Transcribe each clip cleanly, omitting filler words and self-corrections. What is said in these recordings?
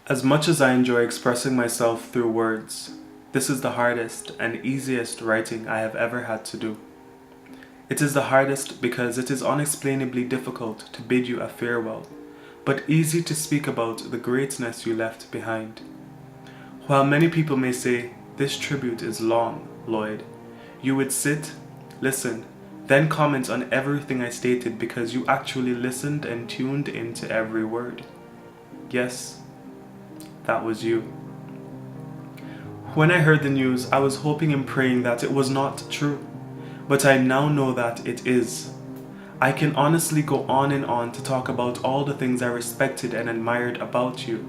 As much as I enjoy expressing myself through words, this is the hardest and easiest writing I have ever had to do. It is the hardest because it is unexplainably difficult to bid you a farewell, but easy to speak about the greatness you left behind. While many people may say, "This tribute is long, Lloyd," you would sit, listen, then comment on everything I stated because you actually listened and tuned into every word. Yes, that was you. When I heard the news, I was hoping and praying that it was not true, but I now know that it is. I can honestly go on and on to talk about all the things I respected and admired about you,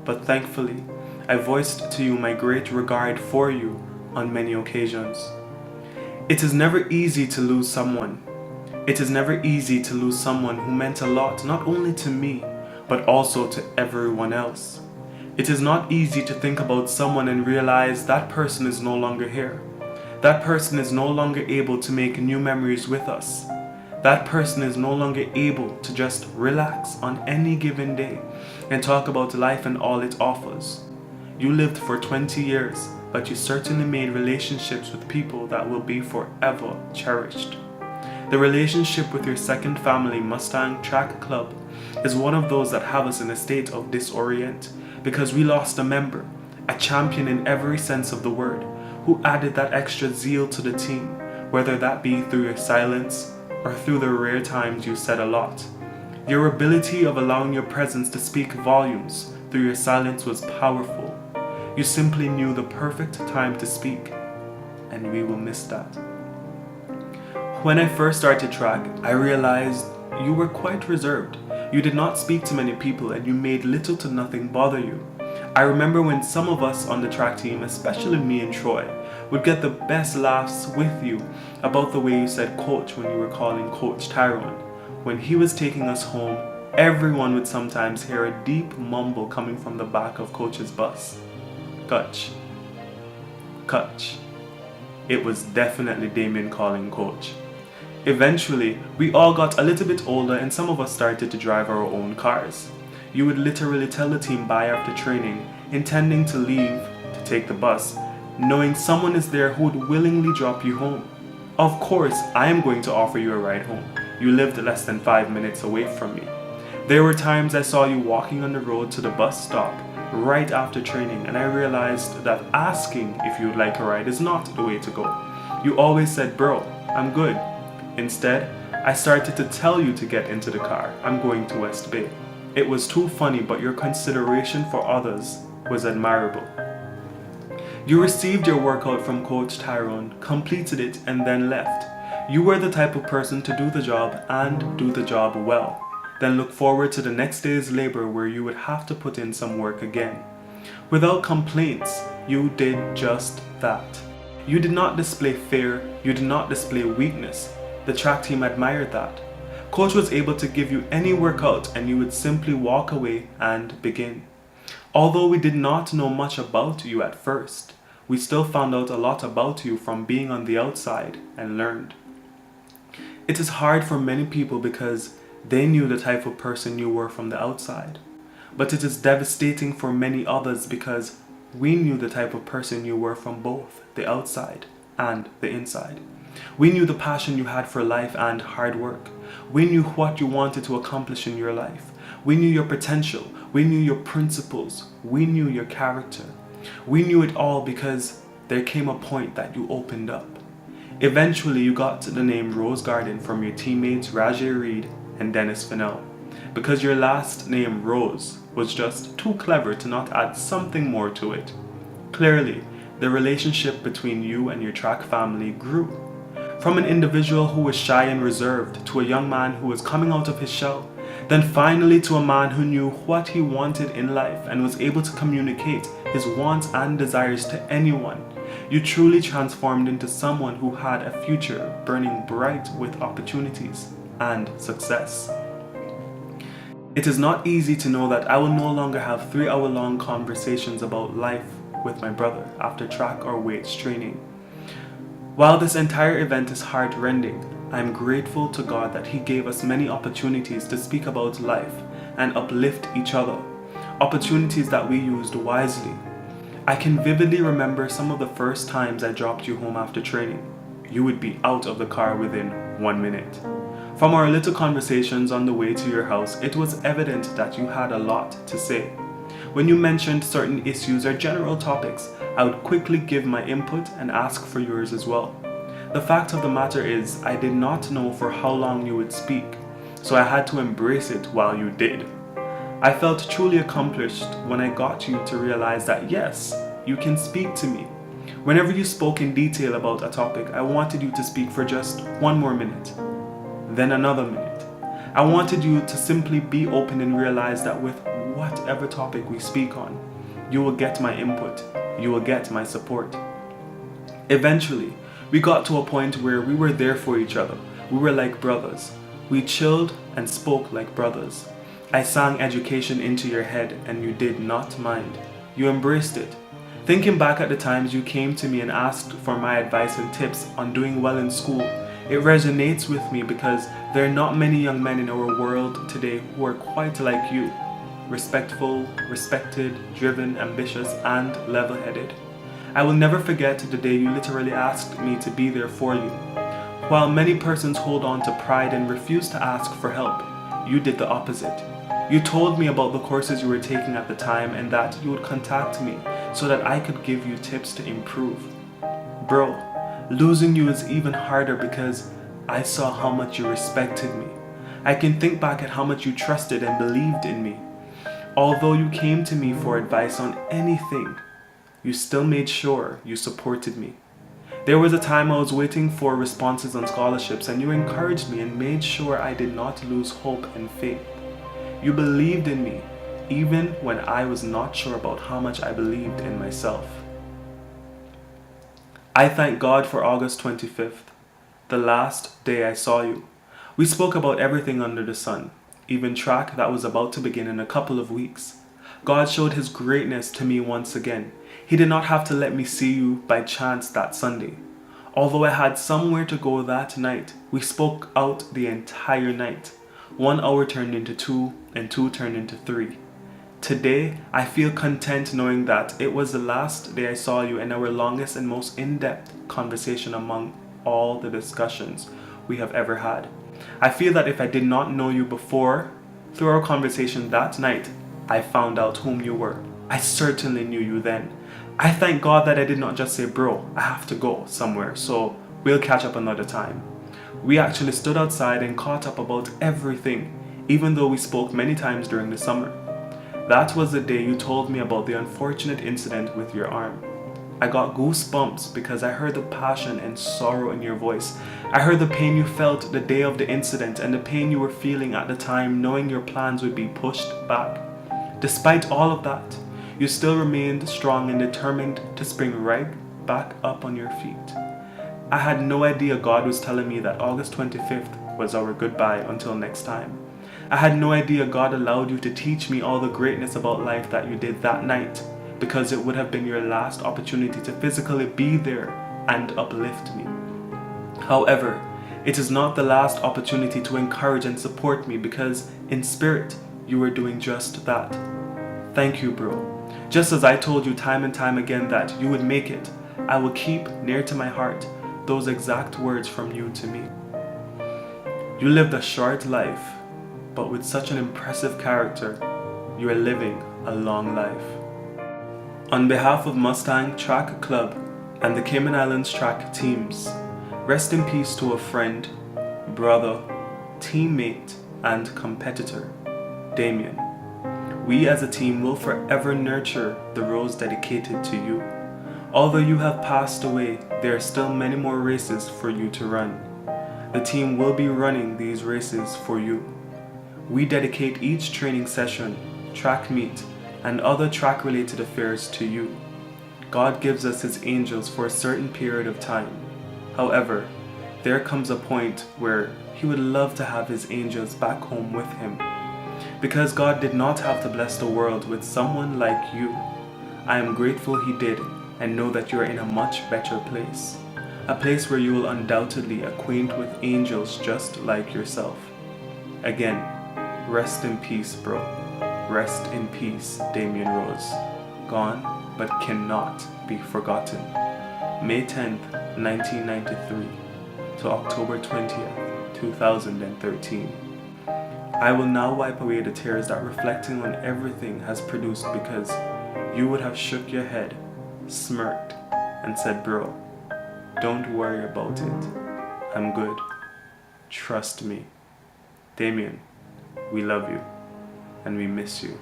but thankfully, I voiced to you my great regard for you on many occasions. It is never easy to lose someone. It is never easy to lose someone who meant a lot not only to me, but also to everyone else. It is not easy to think about someone and realize that person is no longer here. That person is no longer able to make new memories with us. That person is no longer able to just relax on any given day and talk about life and all it offers. You lived for 20 years, but you certainly made relationships with people that will be forever cherished. The relationship with your second family, Mustang Track Club, is one of those that have us in a state of disorient because we lost a member, a champion in every sense of the word, who added that extra zeal to the team, whether that be through your silence or through the rare times you said a lot. Your ability of allowing your presence to speak volumes through your silence was powerful. You simply knew the perfect time to speak, and we will miss that. When I first started track, I realized you were quite reserved. You did not speak to many people and you made little to nothing bother you. I remember when some of us on the track team, especially me and Troy, would get the best laughs with you about the way you said coach when you were calling Coach Tyrone. When he was taking us home, everyone would sometimes hear a deep mumble coming from the back of Coach's bus. Coach. Coach. It was definitely Damion calling Coach. Eventually, we all got a little bit older and some of us started to drive our own cars. You would literally tell the team bye after training, intending to leave to take the bus, knowing someone is there who would willingly drop you home. Of course, I am going to offer you a ride home. You lived less than 5 minutes away from me. There were times I saw you walking on the road to the bus stop right after training, and I realized that asking if you would like a ride is not the way to go. You always said, "Bro, I'm good." Instead, I started to tell you to get into the car. "I'm going to West Bay." It was too funny, but your consideration for others was admirable. You received your workout from Coach Tyrone, completed it, and then left. You were the type of person to do the job and do the job well, then look forward to the next day's labor where you would have to put in some work again. Without complaints, you did just that. You did not display fear, you did not display weakness. The track team admired that. Coach was able to give you any workout and you would simply walk away and begin. Although we did not know much about you at first, we still found out a lot about you from being on the outside and learned. It is hard for many people because they knew the type of person you were from the outside. But it is devastating for many others because we knew the type of person you were from both the outside and the inside. We knew the passion you had for life and hard work. We knew what you wanted to accomplish in your life. We knew your potential. We knew your principles. We knew your character. We knew it all because there came a point that you opened up. Eventually, you got the name Rose Garden from your teammates Rajay Reed and Dennis Fennell, because your last name Rose was just too clever to not add something more to it. Clearly, the relationship between you and your track family grew. From an individual who was shy and reserved to a young man who was coming out of his shell, then finally to a man who knew what he wanted in life and was able to communicate his wants and desires to anyone. You truly transformed into someone who had a future burning bright with opportunities and success. It is not easy to know that I will no longer have 3-hour-long conversations about life with my brother after track or weights training. While this entire event is heart-rending, I am grateful to God that He gave us many opportunities to speak about life and uplift each other. opportunities that we used wisely. I can vividly remember some of the first times I dropped you home after training. You would be out of the car within 1 minute. From our little conversations on the way to your house, it was evident that you had a lot to say. When you mentioned certain issues or general topics, I would quickly give my input and ask for yours as well. The fact of the matter is, I did not know for how long you would speak, so I had to embrace it while you did. I felt truly accomplished when I got you to realize that yes, you can speak to me. Whenever you spoke in detail about a topic, I wanted you to speak for just 1 more minute, then another minute. I wanted you to simply be open and realize that with whatever topic we speak on, you will get my input, you will get my support. Eventually, we got to a point where we were there for each other. We were like brothers. We chilled and spoke like brothers. I sang education into your head and you did not mind. You embraced it. Thinking back at the times you came to me and asked for my advice and tips on doing well in school, it resonates with me because there are not many young men in our world today who are quite like you. Respectful, respected, driven, ambitious, and level-headed. I will never forget the day you literally asked me to be there for you. While many persons hold on to pride and refuse to ask for help, you did the opposite. You told me about the courses you were taking at the time and that you would contact me so that I could give you tips to improve. Bro, losing you is even harder because I saw how much you respected me. I can think back at how much you trusted and believed in me. Although you came to me for advice on anything, you still made sure you supported me. There was a time I was waiting for responses on scholarships and you encouraged me and made sure I did not lose hope and faith. You believed in me, even when I was not sure about how much I believed in myself. I thank God for August 25th, the last day I saw you. We spoke about everything under the sun, even track that was about to begin in a couple of weeks. God showed His greatness to me once again. He did not have to let me see you by chance that Sunday. Although I had somewhere to go that night, we spoke out the entire night. 1 hour turned into 2, and 2 turned into 3. Today, I feel content knowing that it was the last day I saw you and our longest and most in-depth conversation among all the discussions we have ever had. I feel that if I did not know you before, through our conversation that night, I found out whom you were. I certainly knew you then. I thank God that I did not just say, bro, I have to go somewhere, so we'll catch up another time. We actually stood outside and caught up about everything, even though we spoke many times during the summer. That was the day you told me about the unfortunate incident with your arm. I got goosebumps because I heard the passion and sorrow in your voice. I heard the pain you felt the day of the incident and the pain you were feeling at the time knowing your plans would be pushed back. Despite all of that, you still remained strong and determined to spring right back up on your feet. I had no idea God was telling me that August 25th was our goodbye until next time. I had no idea God allowed you to teach me all the greatness about life that you did that night, because it would have been your last opportunity to physically be there and uplift me. However, it is not the last opportunity to encourage and support me because in spirit, you were doing just that. Thank you, bro. Just as I told you time and time again that you would make it, I will keep near to my heart those exact words from you to me. You lived a short life, but with such an impressive character, you are living a long life. On behalf of Mustang Track Club and the Cayman Islands track teams, rest in peace to a friend, brother, teammate, and competitor, Damion. We as a team will forever nurture the rose dedicated to you. Although you have passed away, there are still many more races for you to run. The team will be running these races for you. We dedicate each training session, track meet, and other track-related affairs to you. God gives us His angels for a certain period of time. However, there comes a point where He would love to have His angels back home with Him. Because God did not have to bless the world with someone like you, I am grateful He did and know that you are in a much better place. A place where you will undoubtedly acquaint with angels just like yourself. Again, rest in peace, bro. Rest in peace, Damion Rose. Gone, but cannot be forgotten. May 10th, 1993 to October 20th, 2013. I will now wipe away the tears that reflecting on everything has produced, because you would have shook your head, smirked, and said, bro, don't worry about it. I'm good. Trust me. Damion, we love you and we miss you.